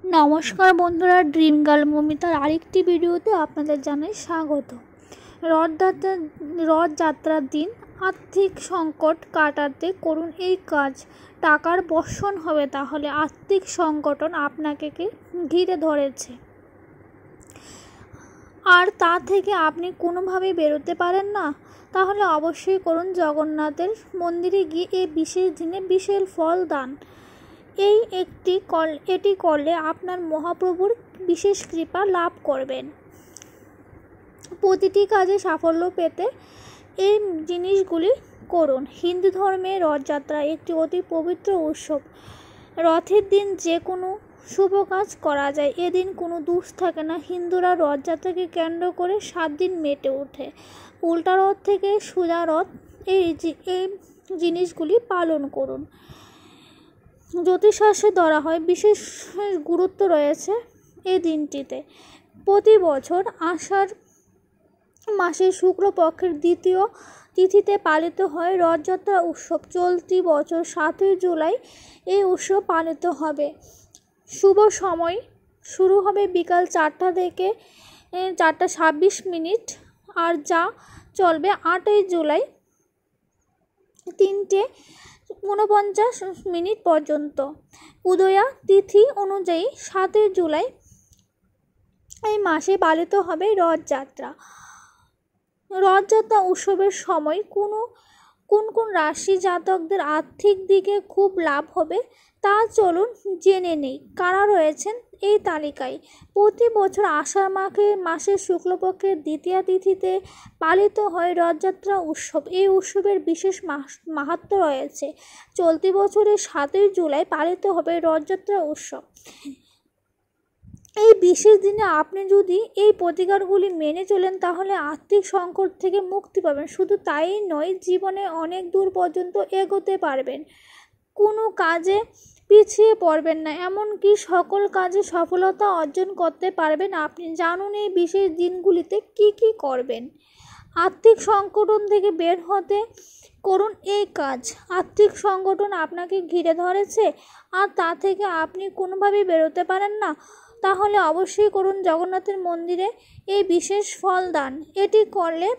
নমস্কার বন্ধুরা, dream girl মমিতার আরেকটি ভিডিওতে আপনাদের জানাই স্বাগত। রথযাত্রার দিন আর্থিক সংকট কাটাতে করুন এই কাজ। টাকার বর্ষণ হবে, তাহলে আর্থিক সংকটন আপনাকে ঘিরে ধরেছে আর তা থেকে আপনি কোনোভাবেই বেরোতে পারেন না, তাহলে অবশ্যই করুন জগন্নাথের মন্দিরে গিয়ে এই বিশেষ দিনে বিশেষ ফল দান। এটি করলে আপনার মহাপ্রভুর বিশেষ কৃপা লাভ করবেন। প্রতিটি কাজে সাফল্য পেতে এই জিনিসগুলি করুন। হিন্দু ধর্মে রথযাত্রা একটি অতি পবিত্র উৎসব। রথের দিন যে কোনো শুভ কাজ করা যায়। এদিন কোনো দোষ থাকে না। হিন্দুরা রথযাত্রাকে কেন্দ্র করে 7 দিন মেতে ওঠে। উল্টা রথ থেকে সোজা রথ, এই জিনিসগুলি পালন করুন। জ্যোতিষশাস্ত্রে ধরা হয় বিশেষ গুরুত্ব রয়েছে এই দিনটিতে। প্রতি বছর আষাঢ় মাসের শুক্লপক্ষের দ্বিতীয় তিথিতে পালিত হয় রথযাত্রা উৎসব। চলতি বছর 7ই জুলাই এই উৎসব পালিত হবে। শুভ সময় শুরু হবে বিকাল 4টা থেকে 4:26 আর যা চলবে 8ই জুলাই 3:49 পর্যন্ত। উদয়া তিথি অনুযায়ী 7ই জুলাই এই মাসে পালিত হবে রথযাত্রা। রথযাত্রা উৎসবের সময় কোন কোন রাশি জাতকদের আর্থিক দিকে খুব লাভ হবে তা চলুন জেনে নেই। কারা রয়েছেন এই তালিকায়? প্রতি বছর আষাঢ় মাসের শুক্লপক্ষের দ্বিতীয়া তিথিতে পালিত হয় রথযাত্রা উৎসব। এই উৎসবের বিশেষ মাহাত্ম্য রয়েছে। চলতি বছরের 7ই জুলাই পালিত হবে রথযাত্রা উৎসব। এই বিশেষ দিনে আপনি যদি এই প্রতিকারগুলি মেনে চলেন, তাহলে আর্থিক সংকট থেকে মুক্তি পাবেন। শুধু তাই নয়, জীবনে অনেক দূর পর্যন্ত এগোতে পারবেন। কোনো কাজে পিছিয়ে পড়বেন না, এমনকি সকল কাজে সফলতা অর্জন করতে পারবেন আপনি। জানুন এই বিশেষ দিনগুলিতে কি কি করবেন। আর্থিক সংকটন থেকে বের হতে করুন এই কাজ। আর্থিক সংকটন আপনাকে ঘিরে ধরেছে আর তা থেকে আপনি কোনোভাবেই বেরোতে পারেন না, তাহলে অবশ্যই করুন জগন্নাথের মন্দিরে এই বিশেষ ফল দান। এটি করলে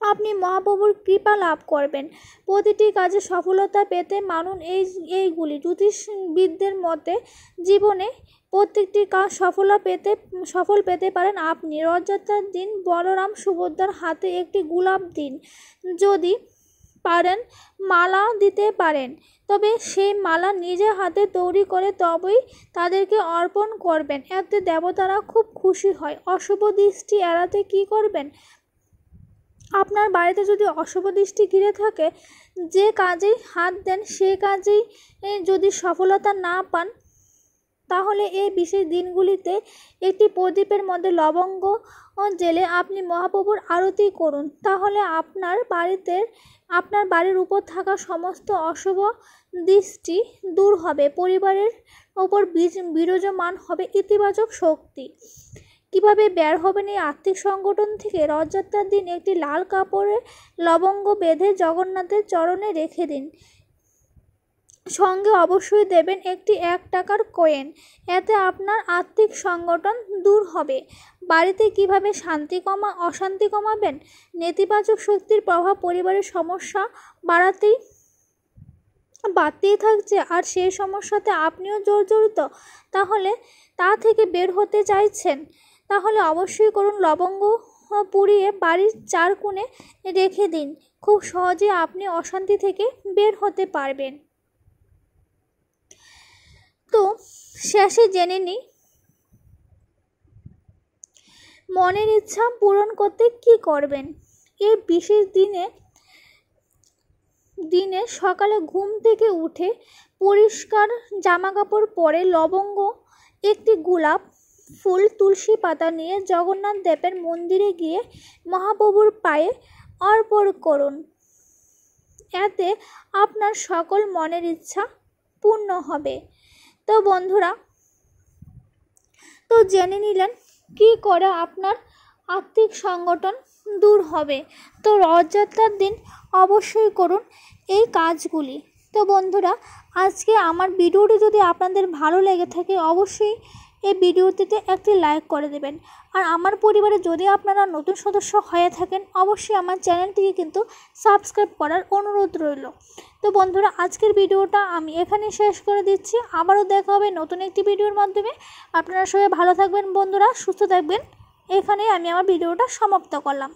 আপনি মহাপ্রভুর কৃপা লাভ করবেন। প্রতিটি কাজে সফলতা পেতে মানুন এইগুলি। জ্যোতিষবিদদের মতে জীবনে প্রত্যেকটি কাজ সফল পেতে পারেন আপনি। রথযাত্রার দিন বলরাম সুভদ্রার হাতে একটি গোলাপ দিন। যদি পারেন মালা দিতে পারেন, তবে সেই মালা নিজে হাতে তৈরি করে তবেই তাদেরকে অর্পণ করবেন। এতে দেবতারা খুব খুশি হয়। অশুভ দৃষ্টি এড়াতে কি করবেন? আপনার বাড়িতে যদি অশুভ দৃষ্টি ঘিরে থাকে, যে কাজেই হাত দেন সে কাজেই যদি সফলতা না পান, তাহলে এই বিশেষ দিনগুলিতে একটি প্রদীপের মধ্যে লবঙ্গ জেলে আপনি মহাপ্রভুর আরতি করুন। তাহলে আপনার বাড়ির উপর থাকা সমস্ত অশুভ দৃষ্টি দূর হবে। পরিবারের ওপর বিরাজমান হবে ইতিবাচক শক্তি। কিভাবে বের হবেন এই আর্থিক সংগঠন থেকে? রথযাত্রার দিন একটি লাল কাপড়ে লবঙ্গ বেঁধে জগন্নাথের চরণে রেখে দিন। সঙ্গে অবশ্যই দেবেন একটি 1 টাকার কয়েন। এতে আপনার আর্থিক সংগঠন দূর হবে। বাড়িতে কিভাবে অশান্তি কমাবেন? নেতিবাচক শক্তির প্রভাব পরিবারের সমস্যা বাড়তেই থাকছে আর সেই সমস্যাতে আপনিও জর্জরিত, তাহলে তা থেকে বের হতে চাইছেন, তাহলে অবশ্যই করুন লবঙ্গ পুড়িয়ে বাড়ির 4 কোণে রেখে দিন। খুব সহজে আপনি অশান্তি থেকে বের হতে পারবেন। তো শেষে জেনে নিই মনের ইচ্ছা পূরণ করতে কি করবেন। এই বিশেষ দিনে সকালে ঘুম থেকে উঠে পরিষ্কার জামাকাপড় পরে লবঙ্গ, একটি গোলাপ ফুল, তুলসী পাতা নিয়ে জগন্নাথ দেবের মন্দিরে গিয়ে মহাপ্রভুর পায়ে অর্পণ করুন। এতে আপনার সকল মনের ইচ্ছা পূর্ণ হবে। তো বন্ধুরা, তো জেনে নিলেন কি করে আপনার আর্থিক সংগঠন দূর হবে। তো রথযাত্রার দিন অবশ্যই করুন এই কাজগুলি। তো বন্ধুরা, আজকে আমার ভিডিওটি যদি আপনাদের ভালো লেগে থাকে অবশ্যই এই ভিডিওটিতে একটি লাইক করে দেবেন। আর আমার পরিবারে যদি আপনারা নতুন সদস্য হয়ে থাকেন অবশ্যই আমার চ্যানেলটিকে কিন্তু সাবস্ক্রাইব করার অনুরোধ রইল। তো বন্ধুরা, আজকের ভিডিওটা আমি এখানে শেষ করে দিচ্ছি। আবারও দেখা হবে নতুন একটি ভিডিওর মাধ্যমে। আপনারা সবাই ভালো থাকবেন বন্ধুরা, সুস্থ থাকবেন। এখানেই আমি আমার ভিডিওটা সমাপ্ত করলাম।